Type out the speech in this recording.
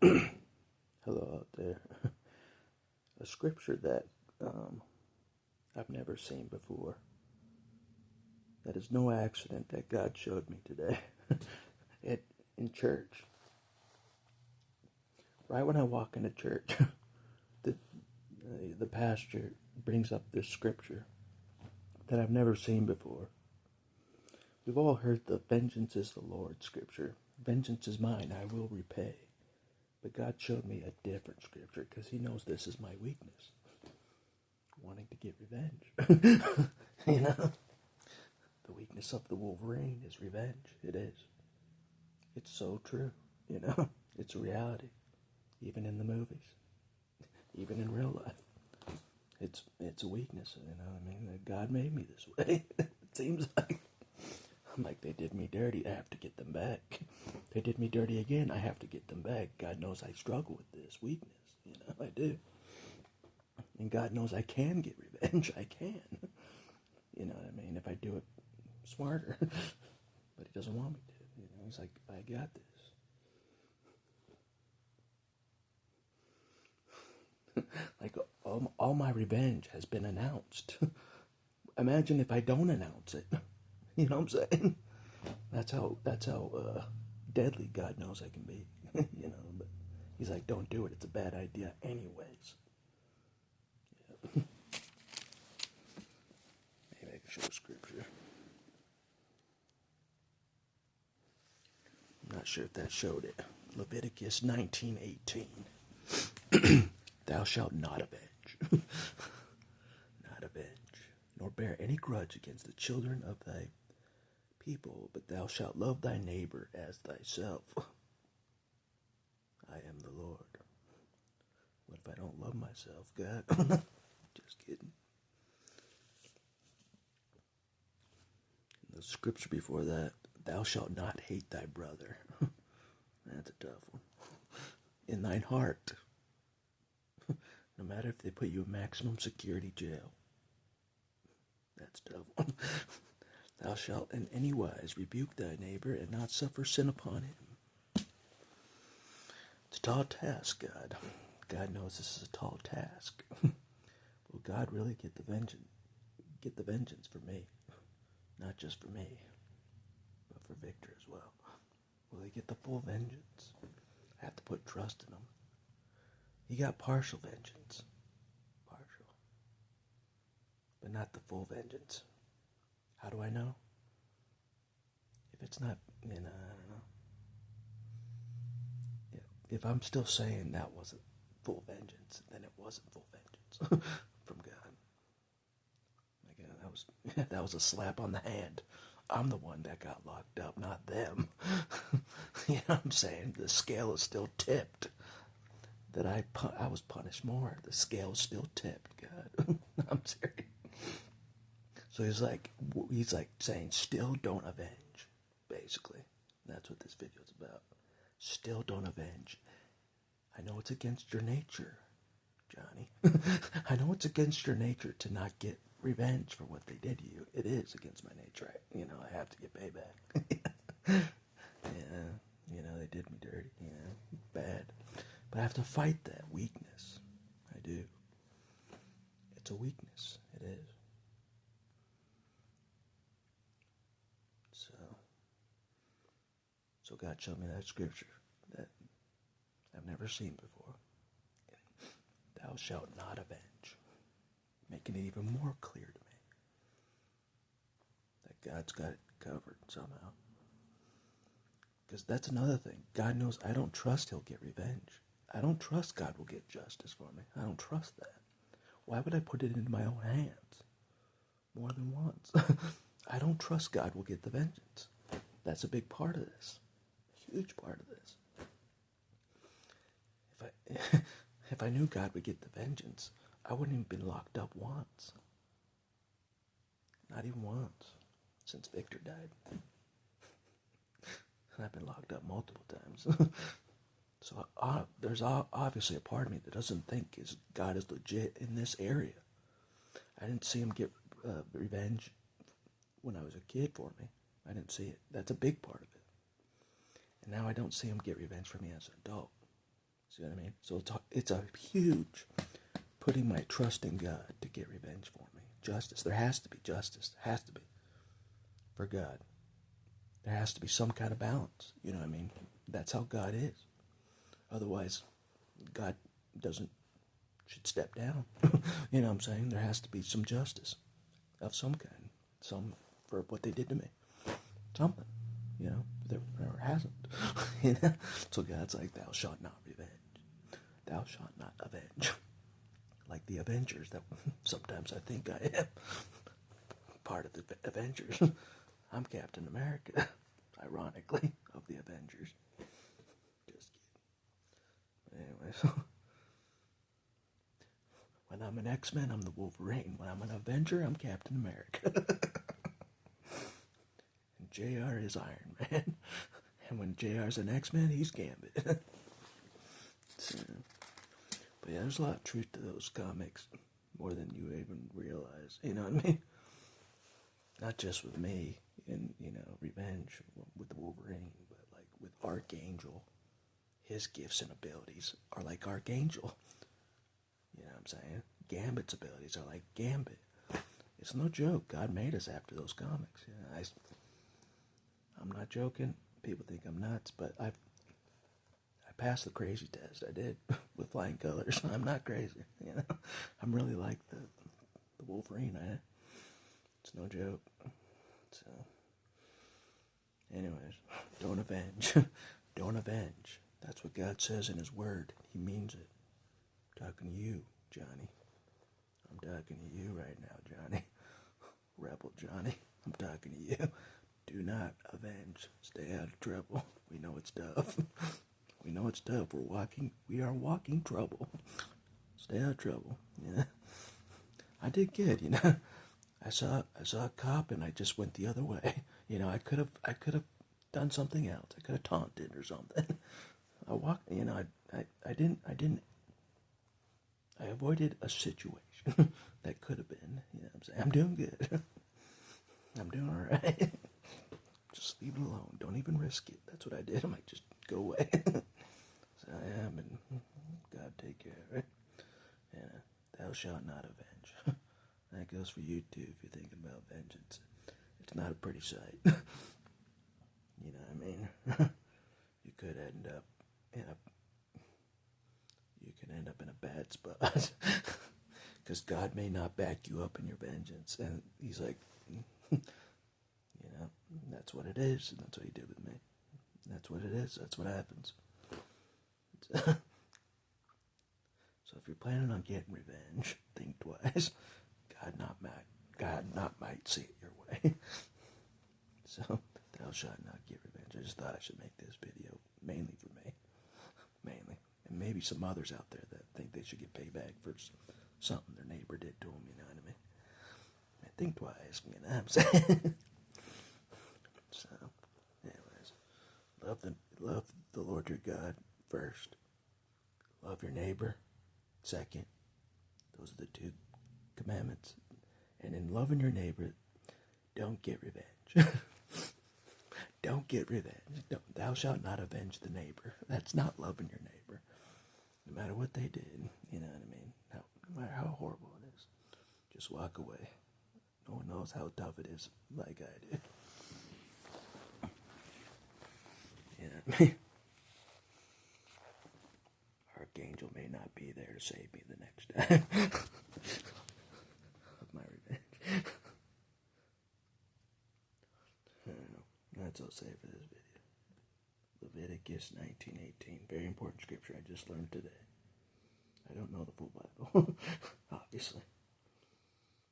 Hello out there. A scripture that I've never seen before. That is no accident that God showed me today in church. Right when I walk into church, the pastor brings up this scripture that I've never seen before. We've all heard the vengeance is the Lord's scripture. Vengeance is mine, I will repay. But God showed me a different scripture because he knows this is my weakness. Wanting to get revenge. You know? The weakness of the Wolverine is revenge. It is. It's so true. You know? It's a reality. Even in the movies. Even in real life. It's a weakness, you know what I mean? God made me this way. It seems like. I'm like, they did me dirty, I have to get them back. They did me dirty again, I have to get them back. God knows I struggle with this weakness, you know, I do. And God knows I can get revenge, I can. You know what I mean, if I do it smarter. But he doesn't want me to, you know, he's like, I got this. Like, all my revenge has been announced. Imagine if I don't announce it. You know what I'm saying? That's how deadly God knows I can be. You know, but he's like, don't do it. It's a bad idea anyways. Yeah. Maybe I can show scripture. I'm not sure if that showed it. Leviticus 19:18. Thou shalt not avenge. Not avenge, nor bear any grudge against the children of thy people, but thou shalt love thy neighbor as thyself. I am the Lord. What if I don't love myself, God? Just kidding. The scripture before that, thou shalt not hate thy brother. That's a tough one. In thine heart. No matter if they put you in maximum security jail. That's a tough one. Thou shalt in any wise rebuke thy neighbor and not suffer sin upon him. It's a tall task, God. God knows this is a tall task. Will God really get the vengeance for me? Not just for me, but for Victor as well. Will he get the full vengeance? I have to put trust in him. He got partial vengeance. Partial. But not the full vengeance. How do I know? If it's not, I don't know. If I'm still saying that wasn't full vengeance, then it wasn't full vengeance from God. Like, that was a slap on the hand. I'm the one that got locked up, not them. You know what I'm saying? The scale is still tipped. That I was punished more. The scale is still tipped, God. I'm serious. So he's like saying, still don't avenge, basically. That's what this video is about. Still don't avenge. I know it's against your nature, Johnny. I know it's against your nature to not get revenge for what they did to you. It is against my nature. You know, I have to get payback. Yeah, you know, they did me dirty, you know, bad. But I have to fight that weakness. I do. It's a weakness. It is. So God showed me that scripture that I've never seen before. Thou shalt not avenge. Making it even more clear to me that God's got it covered somehow. Because that's another thing. God knows I don't trust he'll get revenge. I don't trust God will get justice for me. I don't trust that. Why would I put it into my own hands more than once? I don't trust God will get the vengeance. That's a big part of this. A huge part of this. If I knew God would get the vengeance, I wouldn't even been locked up once. Not even once. Since Victor died. And I've been locked up multiple times. So there's obviously a part of me that doesn't think God is legit in this area. I didn't see him get revenge when I was a kid for me. I didn't see it. That's a big part of it. And now I don't see him get revenge for me as an adult. See what I mean? So it's a huge putting my trust in God to get revenge for me. Justice. There has to be justice. There has to be. For God. There has to be some kind of balance. You know what I mean? That's how God is. Otherwise, God should step down. You know what I'm saying? There has to be some justice of some kind. Some for what they did to me. Something. You know? There hasn't. You know? So God's like, thou shalt not revenge. Thou shalt not avenge. Like the Avengers that sometimes I think I am. Part of the Avengers. I'm Captain America, ironically, of the Avengers. Just kidding. Anyway, when I'm an X-Men, I'm the Wolverine. When I'm an Avenger, I'm Captain America. And JR is Iron Man. And when JR's an X-Men, he's Gambit. So, but yeah, there's a lot of truth to those comics. More than you even realize. You know what I mean? Not just with me in, Revenge with the Wolverine, but like with Archangel. His gifts and abilities are like Archangel. You know what I'm saying? Gambit's abilities are like Gambit. It's no joke. God made us after those comics. I'm not joking. People think I'm nuts, but I passed the crazy test. I did with flying colors. I'm not crazy. I'm really like the Wolverine. It's no joke. So, anyways, don't avenge. Don't avenge. That's what God says in His Word. He means it. I'm talking to you, Johnny. I'm talking to you right now, Johnny. Rebel Johnny. I'm talking to you. Do not avenge. Stay out of trouble. We know it's tough. We know it's tough. We are walking trouble. Stay out of trouble. Yeah. I did good, I saw a cop and I just went the other way. I could have done something else. I could have taunted or something. I walked, I didn't I avoided a situation that could have been, what I'm saying? I'm doing good. I'm doing all right. Just leave it alone. Don't even risk it. That's what I did. I might just go away. So I am, and God take care of it. Yeah, thou shalt not avenge. That goes for you too if you're thinking about vengeance. It's not a pretty sight. You know what I mean? You could end up in a bad spot. Because God may not back you up in your vengeance. And He's like, that's what it is. And that's what He did with me. That's what it is. That's what happens. So if you're planning on getting revenge, think twice. God not might see it your way. So, thou shalt not get revenge. I just thought I should make this video mainly for me. Mainly. And maybe some others out there that think they should get payback for something their neighbor did to them, you know what I mean? Think twice, you know what I'm saying? So, anyways, love the Lord your God first. Love your neighbor second. Those are the two commandments. And in loving your neighbor, don't get revenge. Don't get revenge. Thou shalt not avenge the neighbor. That's not loving your neighbor. No matter what they did, you know what I mean? No matter how horrible it is, just walk away. No one knows how tough it is like I do. You know what I mean? Archangel may not be there to save me the next time of my revenge. I don't know. That's all I'll say for this video. Leviticus 19:18. Very important scripture I just learned today. I don't know the full Bible, obviously.